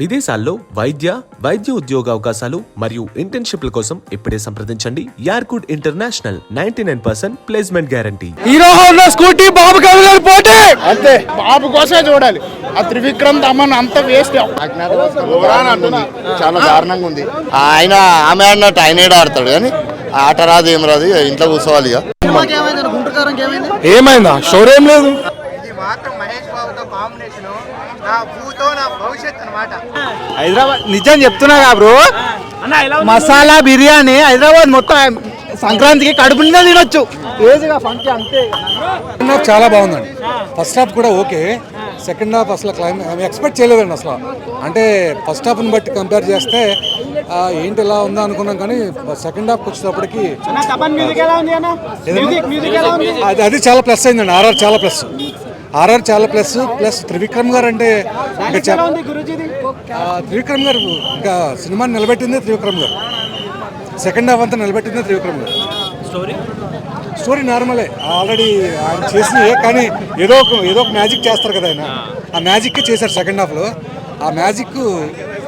విదేశాల్లో వైద్య ఉద్యోగ అవకాశాలు మరియు ఇంటర్న్షిప్ల కోసం ఇప్పుడే సంప్రదించండి యార్కుడ్ international 99% placement guarantee. Hero Honda Scooty Babu గారి పోటీ అంతే. బాబు కోసమే చూడాలి. ఆ త్రివిక్రమ్ తమన్ అంత వేస్ట్. చాలా దారుణంగా ఉంది. ఆయన ఆమె ఆడినట్టు ఆయన ఆడతాడు కానీ ఆట రాదు ఏం రాదు, ఇంట్లో కూర్చోవాలి. ఏమైందా స్టోరీ ఏం లేదు. హైదరాబాద్ నిజం చెప్తున్నా బ్రో, మసాలా బిర్యానీ హైదరాబాద్ మొత్తం సంక్రాంతికి కడుపు నిండా తినొచ్చు. అంతే. చాలా బాగుందండి. ఫస్ట్ హాఫ్ కూడా ఓకే, సెకండ్ హాఫ్ అసలు ఎక్స్పెక్ట్ చేయలేదండి అసలు. అంటే ఫస్ట్ హాఫ్ని బట్టి కంపేర్ చేస్తే ఏంటి ఇలా ఉందా అనుకున్నాం, కానీ సెకండ్ హాఫ్కి వచ్చేటప్పటికి అది చాలా ప్లస్ అయిందండి. ఆర్ఆర్ చాలా ప్లస్ త్రివిక్రమ్ గారు అంటే త్రివిక్రమ్ గారు ఇంకా సినిమాని నిలబెట్టిందే త్రివిక్రమ్ గారు. సెకండ్ హాఫ్ అంతా నిలబెట్టిందే త్రివిక్రమ్ గారు. స్టోరీ నార్మలే, ఆల్రెడీ ఆయన చేసినవి, కానీ ఏదో ఒక మ్యాజిక్ చేస్తారు కదా ఆయన. ఆ మ్యాజిక్కే చేశారు సెకండ్ హాఫ్లో. ఆ మ్యాజిక్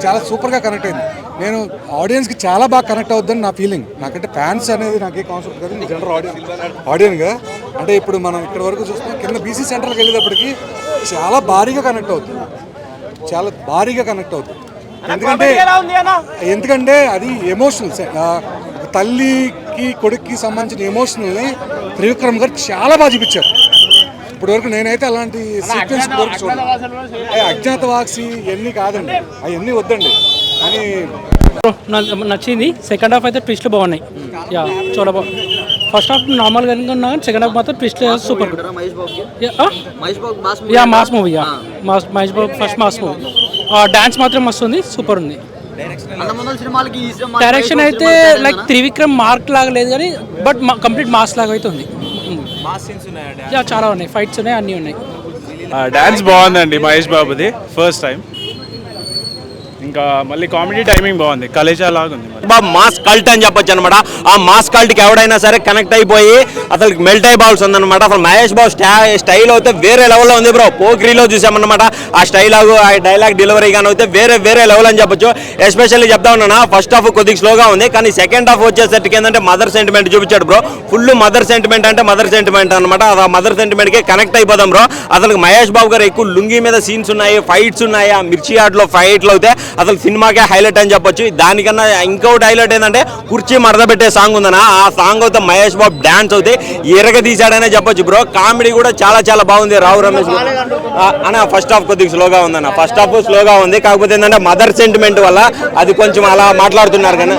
చాలా సూపర్గా కనెక్ట్ అయింది. నేను ఆడియన్స్కి చాలా బాగా కనెక్ట్ అవుద్దని నా ఫీలింగ్. నాకంటే ఫ్యాన్స్ అనేది నాకే కాన్సెప్ట్ కదా, జనరల్ ఆడియన్గా. అంటే ఇప్పుడు మనం ఇక్కడ వరకు చూస్తే కింద బీసీ సెంటర్కి వెళ్ళేటప్పటికి చాలా భారీగా కనెక్ట్ అవుతుంది. ఎందుకంటే అది ఎమోషనల్స్, తల్లికి కొడుక్కి సంబంధించిన ఎమోషనల్ని త్రివిక్రమ్ గారు చాలా బాగా చూపించారు. ఇప్పటి వరకు నేనైతే అలాంటి సీక్వెన్స్ వరకు చూడండి. అజ్ఞాతవాసి ఇవన్నీ కాదండి, అవన్నీ వద్దండి. కానీ నచ్చింది. సెకండ్ హాఫ్ అయితే ట్విస్ట్లు బాగున్నాయి. చాలా బాగుంది. ఫస్ట్ హాఫ్ నార్మల్గా ఉన్నా, సెకండ్ హాఫ్ మాత్రం twist super good. Mass movie. Mahesh Babu first mass movie. Dance మాత్రం మస్తు ఉంది, సూపర్ ఉంది. డైరెక్షన్ అయితే లైక్ త్రివిక్రమ్ మార్క్ లాగా లేదు కానీ బట్ కంప్లీట్ మాస్ లాగా అయితే ఉంది. చాలా ఉన్నాయి, ఫైట్స్ ఉన్నాయి, అన్నీ ఉన్నాయి. డాన్స్ బాగుందండి మహేష్ బాబుది, ఫస్ట్ టైం. ఇంకా మళ్ళీ కామెడీ టైమింగ్ బాగుంది, కలేజా లాగా ఉంది. మాస్ కల్ట్ అని చెప్పొచ్చు అనమాట. ఆ మాస్ కల్ట్కి ఎవడైనా సరే కనెక్ట్ అయిపోయి అసలు మెల్ట్ అయిపోవాల్సి ఉందన్నమాట. అసలు మహేష్ బాబు స్టైల్ అయితే వేరే లెవెల్లో ఉంది బ్రో. పోక్రీలో చూసామన్నమాట. ఆ స్టైలాగు, ఆ డైలాగ్ డెలివరీ కానీ అయితే వేరే లెవెల్ అని చెప్పొచ్చు. ఎస్పెషల్లీ చెప్తా ఉన్నా, ఫస్ట్ హాఫ్ కొద్దిగా స్లోగా ఉంది, కానీ సెకండ్ హాఫ్ వచ్చేసరికి ఏంటంటే మదర్ సెంటిమెంట్ చూపించాడు బ్రో. ఫుల్ మదర్ సెంటిమెంట్ అంటే మదర్ సెంటిమెంట్ అనమాట. ఆ మదర్ సెంటిమెంట్కి కనెక్ట్ అయిపోదాం బ్రో. అసలు మహేష్ బాబు గారు ఎక్కువ లుంగి మీద సీన్స్ ఉన్నాయి, ఫైట్స్ ఉన్నాయి. ఆ మిర్చి ఆటలో ఫైట్లు అయితే అసలు సినిమాకే హైలైట్ అని చెప్పొచ్చు. దానికన్నా ఇంకొకటి హైలైట్ ఏంటంటే కుర్చీ మడత పెట్టే సాంగ్ ఉందన్న. ఆ సాంగ్ అయితే మహేష్ బాబు డాన్స్ అయితే ఎరగ తీసాడనే చెప్పొచ్చు బ్రో. కామెడీ కూడా చాలా బాగుంది. రావు రమేష్ అన్న ఫస్ట్ హాఫ్ కొద్దిగా స్లోగా ఉందన్న. ఫస్ట్ హాఫ్ స్లోగా ఉంది, కాకపోతే ఏంటంటే మదర్ సెంటిమెంట్ వల్ల అది కొంచెం అలా మాట్లాడుతున్నారు కానీ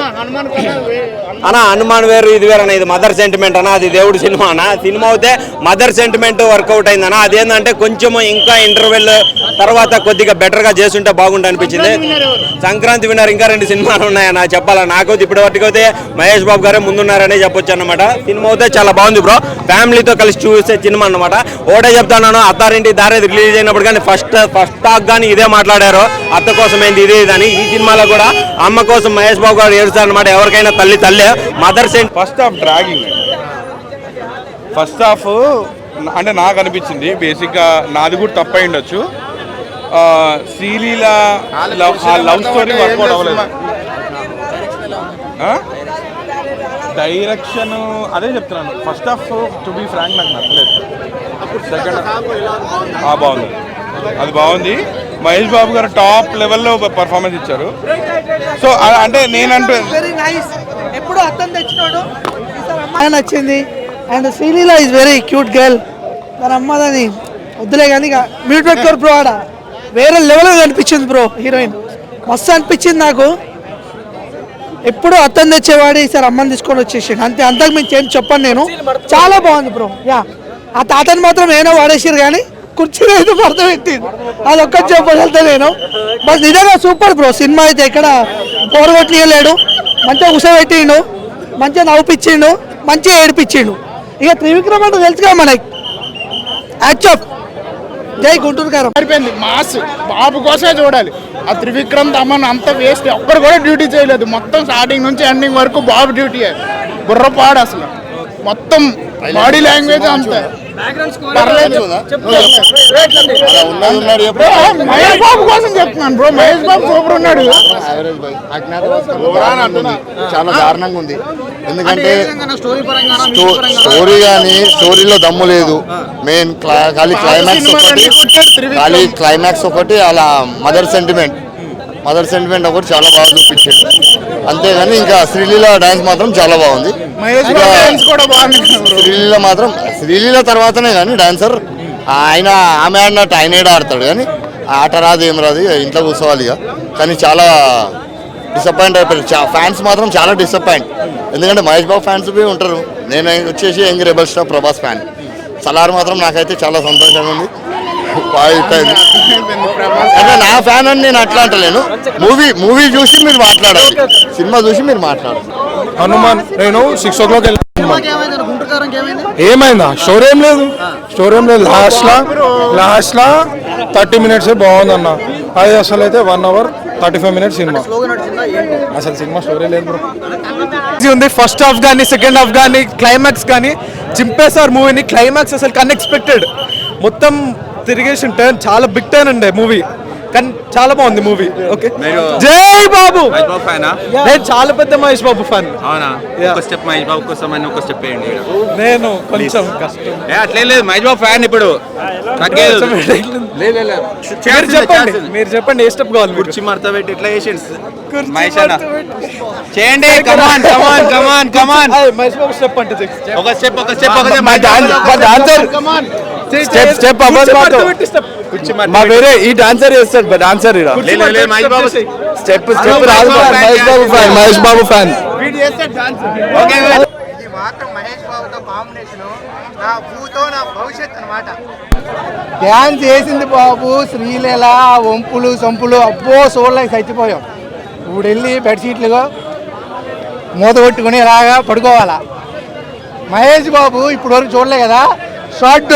అన్న హనుమాన్ వేరు ఇది వేరు అన్న. ఇది మదర్ సెంటిమెంట్ అన్న, అది దేవుడి సినిమా అన్న. సినిమా అయితే మదర్ సెంటిమెంట్ వర్కౌట్ అయిందన్న. అదేంటంటే కొంచెం ఇంకా ఇంటర్వెల్ తర్వాత కొద్దిగా బెటర్గా చేస్తుంటే బాగుంటుంది అనిపించింది. సంక్రాంతి విన్నర్ ఇంకా 2 సినిమాలు ఉన్నాయన్న చెప్పాలా. నాకైతే ఇప్పటి వరకు అయితే మహేష్ బాబు గారే ముందున్నారనే చెప్పొచ్చు అన్నమాట. సినిమా అయితే చాలా బాగుంది బ్రో, ఫ్యామిలీతో కలిసి చూసే సినిమా అన్నమాట. ఒకటే చెప్తాను, అత్తారింటి దారేది రిలీజ్ అయినప్పుడు కానీ ఫస్ట్ టాక్ కానీ ఇదే మాట్లాడారు, అత్త కోసం ఏంది ఇదే ఇదని. ఈ సినిమాలో కూడా అమ్మ కోసం మహేష్ బాబు గారు ఏడుస్తారు అనమాట. ఎవరికైనా తల్లే మదర్ సెంట్. First half dragging, first half అంటే నాకు అనిపించింది. బేసిక్గా నాది కూడా తప్పై ఉండొచ్చు. శ్రీలీల లవ్ స్టోరీ వర్కౌట్ అవ్వలేదు. డైరెక్షన్ అదే చెప్తున్నాను. First half to be frank నాకు నచ్చలేదు. సెకండ్ బాగుంది, అది బాగుంది. మహేష్ బాబు గారు టాప్ లెవెల్లో పర్ఫార్మెన్స్ ఇచ్చారు. సో అంటే నేనంటూ ఎప్పుడు అర్థం తెచ్చినాడు నచ్చింది. And Sreeleela is very cute girl. తన అమ్మదని వద్దులే కానీ ఇక మ్యూట్ పెట్టుకోరు బ్రో. ఆడ వేరే లెవెల్లో కనిపించింది బ్రో. హీరోయిన్ మస్తు అనిపించింది నాకు. ఎప్పుడు అర్థం తెచ్చేవాడు, ఈసారి అమ్మని తీసుకొని వచ్చేసాడు అంతే. అంతకు మించి ఏం చెప్పను నేను. చాలా బాగుంది బ్రో. ఆ తాతని మాత్రం ఏమో వాడేసారు కానీ కుర్చీలో అయితే అర్థం పెట్టింది. అది ఒక్కటి చెప్పగలుగుతా నేను. బట్ నిజంగా సూపర్ బ్రో. సినిమా అయితే ఎక్కడ పోరగొట్టలేడు. మంచిగా కూర్చోబెట్టిండు, మంచిగా నవ్వుపిచ్చిండు, మంచిగా ఏడిపించిండు. ఇక త్రివిక్రమ్ అంటే తెలుసుగా మనకి. యాక్చువల్ జై గుంటూరు గారు అయిపోయింది. మాస్ బాబు కోసమే చూడాలి. ఆ త్రివిక్రమ్ తమన్ అంత వేస్ట్. ఒక్కరు కూడా డ్యూటీ చేయలేదు. మొత్తం స్టార్టింగ్ నుంచి ఎండింగ్ వరకు బాబు డ్యూటీ. బుర్రపాడు అసలు మొత్తం బాడీ లాంగ్వేజ్ అంతే. పర్లేదు. అలా ఉన్నది ఉన్నాడు చెప్పు. మహేష్ బాబు కోసం చెప్తున్నాను బ్రో, మహేష్ బాబు సూపర్ ఉన్నాడు. Average boy. అజ్ఞాతవాసి అంటుంది, చాలా దారుణంగా ఉంది. ఎందుకంటే స్టోరీ కానీ స్టోరీలో దమ్ము లేదు. మెయిన్ ఖాళీ క్లైమాక్స్ ఒకటి అలా మదర్ సెంటిమెంట్ ఒకటి చాలా బాగా చూపించాడు. అంతేగాని ఇంకా శ్రీలీల డాన్స్ మాత్రం చాలా బాగుంది. మహేష్ బాబు డాన్స్ కూడా బాగుంది. శ్రీలీల తర్వాతనే కానీ డాన్సర్ ఆమె ఆడినట్టు ఆయన ఆడతాడు కానీ ఆట రాదు ఏం రాదు, ఇంట్లో కూర్చోవాలి ఇక. కానీ చాలా డిసప్పాయింట్ అయిపోయారు ఫ్యాన్స్ మాత్రం, చాలా డిసప్పాయింట్. ఎందుకంటే మహేష్ బాబు ఫ్యాన్స్ ఉంటారు. నేను వచ్చేసి young rebel star Prabhas fan. Salaar మాత్రం నాకైతే చాలా సంతోషంగా ఉంది. అంటే నా ఫ్యాన్ అని నేను అట్లా అంటలేను. మూవీ చూసి మీరు మాట్లాడాలి, సినిమా చూసి మీరు మాట్లాడాలి. హనుమాన్ నేను 6 o'clock వెళ్ళాను. ఏమైందా? స్టోరీ ఏం లేదు. లాస్ట్ లా 30 minutes బాగుంది అన్న. అది అసలు అయితే 1 hour 35 minutes సినిమా. అసలు సినిమా స్టోరీ లేదు బ్రో. ఉంది ఫస్ట్ హాఫ్ కానీ సెకండ్ హాఫ్ కానీ క్లైమాక్స్ కానీ చింపేశారు మూవీని. క్లైమాక్స్ అసలు అన్ఎక్స్పెక్టెడ్, మొత్తం తిరిగేసి టర్న్, చాలా బిగ్ టర్న్ ఉండే మూవీ. కానీ చాలా బాగుంది మూవీ. ఓకే, జై బాబు. నేను చాలా పెద్ద మహేష్ బాబు ఫ్యాన్. స్టెప్ మహేష్ బాబు కోసం అని ఒక స్టెప్ వేయండి. నేను కొంచెం కష్టం. అట్లే లేదు, మహేష్ బాబు ఫ్యాన్ ఇప్పుడు మీరు చెప్పండి ఏ స్టెప్ కావాలి? కుర్చీ మడత పెట్టి ఎట్లా చేసేయండి చేయండి. మహేష్ బాబు స్టెప్ అంటే ఒక స్టెప్ మా వేరే ఈ డాన్సర్ చేస్తాడు. డాన్సర్ స్టెప్ రాదు. మహేష్ బాబు ఫ్యాన్. డ్యాన్స్ చేసింది బాబు. శ్రీలీల వంపులు సంపులు అబ్బో చూడలేక చచ్చిపోయాం. ఇప్పుడు వెళ్ళి బెడ్షీట్లుగా మూత కొట్టుకుని ఇలాగా పడుకోవాలా. మహేష్ బాబు ఇప్పుడు వరకు చూడలే కదా, షార్ట్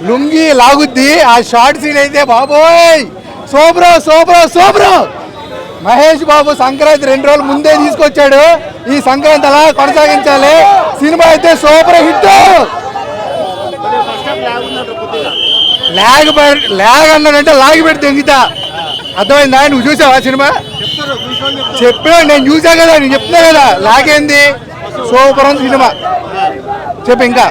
లుంగి లాగుద్ది. ఆ షార్ట్ సీన్ అయితే బాబోయ్ సూపర్. మహేష్ బాబు సంక్రాంతి 2 రోజులు ముందే తీసుకొచ్చాడు. ఈ సంక్రాంతి అలా కొనసాగించాలి. సినిమా అయితే సూపర్ హిట్. లాగ్ అన్నాడంటే లాగి పెట్టి తెంగితా. అర్థమైందా? నువ్వు చూసావా సినిమా? చెప్పా, నేను చూసా కదా, నేను చెప్తున్నా కదా. లాగేంది సూపర్ ఉంది సినిమా. చెప్పు ఇంకా.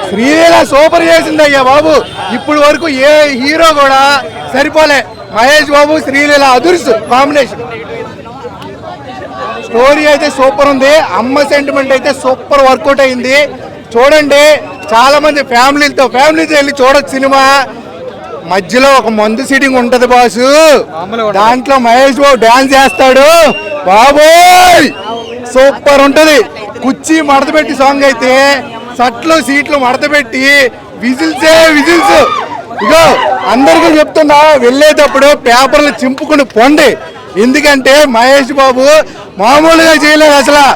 శ్రీలీల సూపర్ చేసింది అయ్యా బాబు. ఇప్పుడు వరకు ఏ హీరో కూడా సరిపోలే. మహేష్ బాబు శ్రీలీల అదుర్సు కాంబినేషన్. స్టోరీ అయితే సూపర్ ఉంది. అమ్మ సెంటిమెంట్ అయితే సూపర్ వర్కౌట్ అయింది. చూడండి, చాలా మంది ఫ్యామిలీతో వెళ్ళి చూడొచ్చు సినిమా. మధ్యలో ఒక మందు సీటింగ్ ఉంటది బాసు, దాంట్లో మహేష్ బాబు డాన్స్ చేస్తాడు. బాబోయ్ సూపర్ ఉంటది. కుర్చీ మడతపెట్టి సాంగ్ అయితే సట్లు సీట్లు మడతపెట్టి విజిల్స్. ఇగో అందరికీ చెప్తున్నా, వెళ్ళేటప్పుడు పేపర్లు చింపుకుని పొండి. ఎందుకంటే మహేష్ బాబు మామూలుగా చేయలేదు అసలు.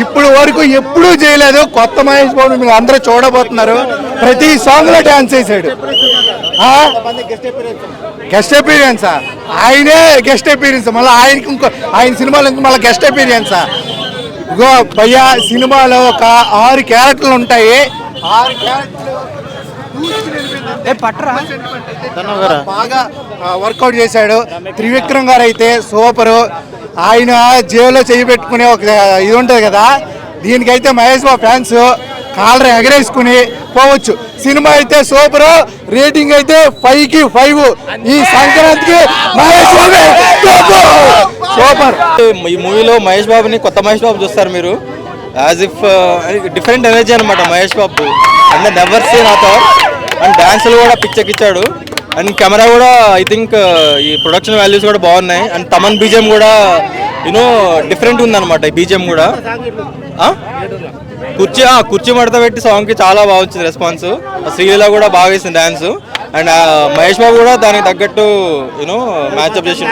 ఇప్పుడు వరకు ఎప్పుడూ చేయలేదు. కొత్త మహేష్ బాబు మీరు అందరూ చూడబోతున్నారు. ప్రతి సాంగ్ లో డాన్స్ చేశాడు. గెస్ట్ అపీరియన్సా? ఆయనే గెస్ట్ అపీరియన్స్. మళ్ళీ ఆయన సినిమాలో మళ్ళీ గెస్ట్ అపీరియన్సా? ఇగో భయ్యా, సినిమాలో ఒక 6 క్యారెక్టర్లు ఉంటాయి. 6 క్యారెక్టర్లు బాగా వర్కౌట్ చేశాడు. త్రివిక్రమ్ గారు అయితే సూపరు. ఆయన జేబులో చేయి పెట్టుకునే ఒక ఇది ఉంటుంది కదా, దీనికైతే మహేష్ బాబు ఫ్యాన్స్ కాలర్ ఎగరేసుకుని పోవచ్చు. సినిమా అయితే సూపర్. రేటింగ్ అయితే 5కి 5. ఈ సంక్రాంతికి మహేష్ బాబు సూపర్. ఈ మూవీలో మహేష్ బాబుని కొత్త మహేష్ బాబు చూస్తారు మీరు. యాజ్ ఇఫ్ డిఫరెంట్ ఎనర్జీ అనమాట Mahesh Babu. And never seen a thought. And డాన్సులు కూడా పిచ్చెక్కిచ్చాడు. అండ్ కెమెరా కూడా ఐ థింక్ ఈ ప్రొడక్షన్ వాల్యూస్ కూడా బాగున్నాయి. అండ్ తమన్ బీజిఎం కూడా డిఫరెంట్ ఉందన్నమాట. ఈ బీజిఎం కూడా కుర్చీ మడత పెట్టి సాంగ్కి చాలా బాగా వచ్చింది రెస్పాన్స్. శ్రీలీల కూడా బాగా వేసింది డ్యాన్స్. అండ్ మహేష్ బాబు కూడా దానికి తగ్గట్టు మ్యాచ్అప్ చేసి.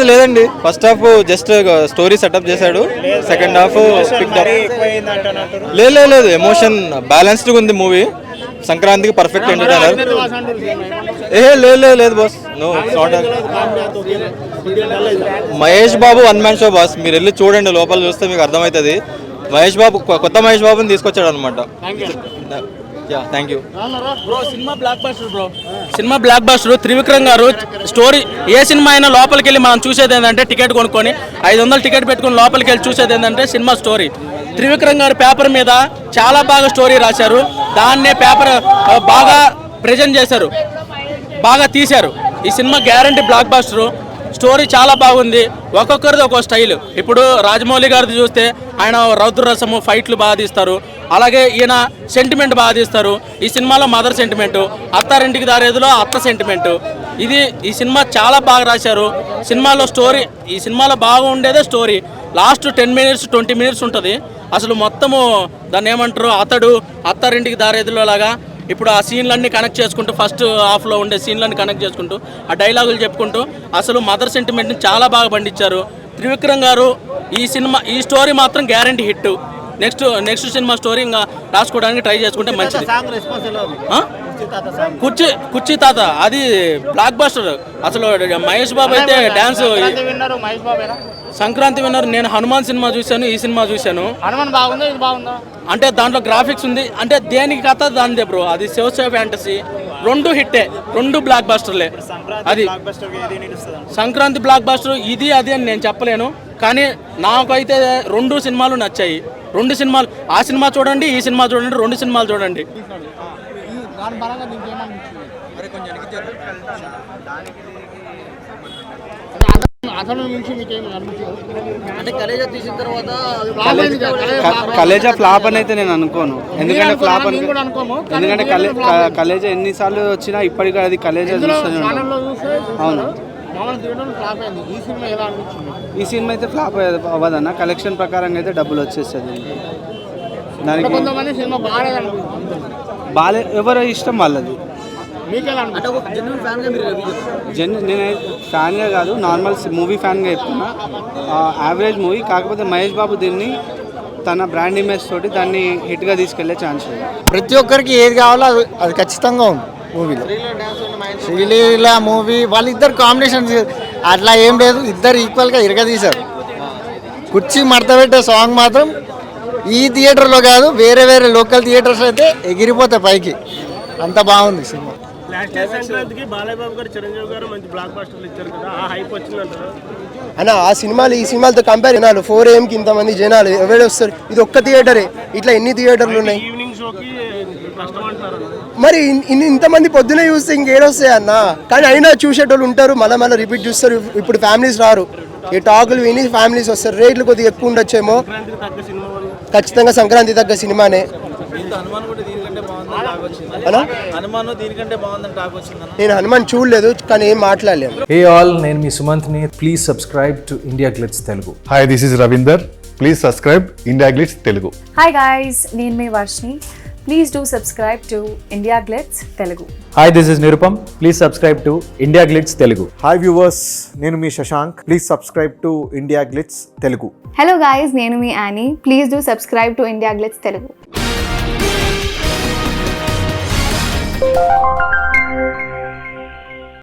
లేదండి, first half just story setup చేశాడు. సెకండ్ హాఫ్ లేదు, ఎమోషన్ బ్యాలెన్స్డ్గా ఉంది మూవీ. సంక్రాంతికి పర్ఫెక్ట్ ఎంటర్టైనర్. లేదు boss, no not. Mahesh Babu 1 man show boss. మీరు వెళ్ళి చూడండి, లోపల చూస్తే మీకు అర్థమవుతుంది. మహేష్ బాబు కొత్త మహేష్ బాబుని తీసుకొచ్చాడు అనమాట. Thank you bro. Cinema block buster bro. Cinema block buster. Trivikram గారు స్టోరీ ఏ సినిమా అయినా లోపలికి వెళ్ళి మనం చూసేది ఏంటంటే టికెట్ కొనుక్కొని 500 టికెట్ పెట్టుకొని లోపలికి వెళ్ళి చూసేది ఏంటంటే సినిమా స్టోరీ. త్రివిక్రమ్ గారు పేపర్ మీద చాలా బాగా స్టోరీ రాశారు. దాన్నే పేపర్ బాగా ప్రజెంట్ చేశారు, బాగా తీశారు. ఈ cinema guarantee block buster. Story చాలా బాగుంది. ఒక్కొక్కరిది ఒక్కో స్టైల్. ఇప్పుడు రాజమౌళి గారిది చూస్తే ఆయన రౌద్రరసము ఫైట్లు బాగా తీస్తారు. అలాగే ఈయన సెంటిమెంట్ బాగా తీస్తారు. ఈ సినిమాలో మదర్ సెంటిమెంటు, అత్తారింటికి దారేదిలో అత్త సెంటిమెంటు. ఈ సినిమా చాలా బాగా రాశారు. సినిమాలో స్టోరీ, ఈ సినిమాలో బాగా ఉండేదే స్టోరీ. లాస్ట్ 10 minutes 20 minutes ఉంటుంది. అసలు మొత్తము దాన్ని ఏమంటారు, అత్తారింటికి దారేదిలో లాగా ఇప్పుడు ఆ సీన్లన్నీ కనెక్ట్ చేసుకుంటూ, ఫస్ట్ హాఫ్లో ఉండే సీన్లన్నీ కనెక్ట్ చేసుకుంటూ, ఆ డైలాగులు చెప్పుకుంటూ అసలు మదర్ సెంటిమెంట్ని చాలా బాగా పండించారు త్రివిక్రమ్ గారు. ఈ స్టోరీ మాత్రం guarantee hit. Next cinema story ఇంకా రాసుకోవడానికి ట్రై చేసుకుంటే మంచిది. కుర్చీ తాత అది బ్లాక్ బస్టర్. అసలు మహేష్ బాబు అయితే డ్యాన్స్. సంక్రాంతి విన్నర్. నేను హనుమాన్ సినిమా చూశాను, ఈ సినిమా చూశాను. అంటే దాంట్లో గ్రాఫిక్స్ ఉంది, అంటే దేనికి కథ దానిదే బ్రో. అది శివ ఫ్యాంటసీ. 2 హిట్టే, 2 బ్లాక్ బస్టర్లే. అది సంక్రాంతి బ్లాక్ బస్టర్ ఇది అది అని నేను చెప్పలేను, కానీ నాకైతే 2 సినిమాలు నచ్చాయి. 2 సినిమాలు, ఆ సినిమా చూడండి, ఈ సినిమా చూడండి, 2 సినిమాలు చూడండి. అంటే కలేజా తీసిన తర్వాత కలేజా ఫ్లాప్ అని అయితే నేను అనుకోను. ఎందుకంటే ఫ్లాప్ ఎందుకంటే కలేజా ఎన్నిసార్లు వచ్చినా ఇప్పటికీ అది కలేజా చూస్తూనే అవును. ఈ సినిమా అయితే ఫ్లాప్ అవ్వదన్న. కలెక్షన్ ప్రకారంగా అయితే డబ్బులు వచ్చేస్తుంది. దానికి బాలే ఎవరో ఇష్టం వాళ్ళది. నేను ఫ్యాన్గా కాదు, నార్మల్ మూవీ ఫ్యాన్గా చెప్తున్నా. Average movie. కాకపోతే మహేష్ బాబు దీన్ని తన బ్రాండ్ ఇమేజ్ తోటి దాన్ని హిట్గా తీసుకెళ్లే ఛాన్స్ ఉంది. ప్రతి ఒక్కరికి ఏది కావాలో అది ఖచ్చితంగా ఉంది మూవీలో. శ్రీలీల మూవీ వాళ్ళిద్దరు కాంబినేషన్ అట్లా ఏం లేదు, ఇద్దరు ఈక్వల్గా ఇరగదీశారు. కుర్చీ మడత పెట్టే సాంగ్ మాత్రం ఈ థియేటర్లో కాదు, వేరే లోకల్ థియేటర్స్ అయితే ఎగిరిపోతాయి పైకి. అంత బాగుంది సినిమా. సంక్రాంతికి బాలయ్య బాబు గారు, చిరంజీవి గారు మంచి బ్లాక్ బస్టర్లు ఇచ్చారు కదా, ఆ హైప్ వచ్చిందంటారు అన్న. ఆ సినిమాలు ఈ సినిమాలతో కంపేర్ జనాలు 4 AM ఇంతమంది జనాలు ఎవరు వస్తారు? ఇది ఒక్క థియేటరే, ఇట్లా ఎన్ని థియేటర్లు ఉన్నాయి? ఈవినింగ్ షోకి కష్టం అంటున్నారు. మరి ఇంతమంది పొద్దునే చూస్తే ఇంకేడొస్తాయి అన్న. కానీ అయినా చూసేటోళ్ళు ఉంటారు, మళ్ళీ రిపీట్ చూస్తారు. ఇప్పుడు ఫ్యామిలీస్ రారు, ఈ టాకులు విని ఫ్యామిలీస్ వస్తారు. రేట్లు కొద్దిగా ఎక్కువ ఉండొచ్చేమో. ఖచ్చితంగా సంక్రాంతి తగ్గ సినిమానే. నేను హనుమాన్ చూడలేదు, కానీ ఏం మాట్లాడలేదు. హే ఆల్, నేను మీ సుమంత్ని. Please subscribe to IndiaGlitz Telugu. Hi, this is Ravinder. Please subscribe IndiaGlitz Telugu. Hi guys, నేను మీ Varshini. Please do subscribe to IndiaGlitz Telugu. Hi, this is Nirupam. Please subscribe to IndiaGlitz Telugu. Hi viewers, నేను మీ Shashank. Please subscribe to IndiaGlitz Telugu. Hello guys, నేను మీ Annie. Please do subscribe to IndiaGlitz Telugu.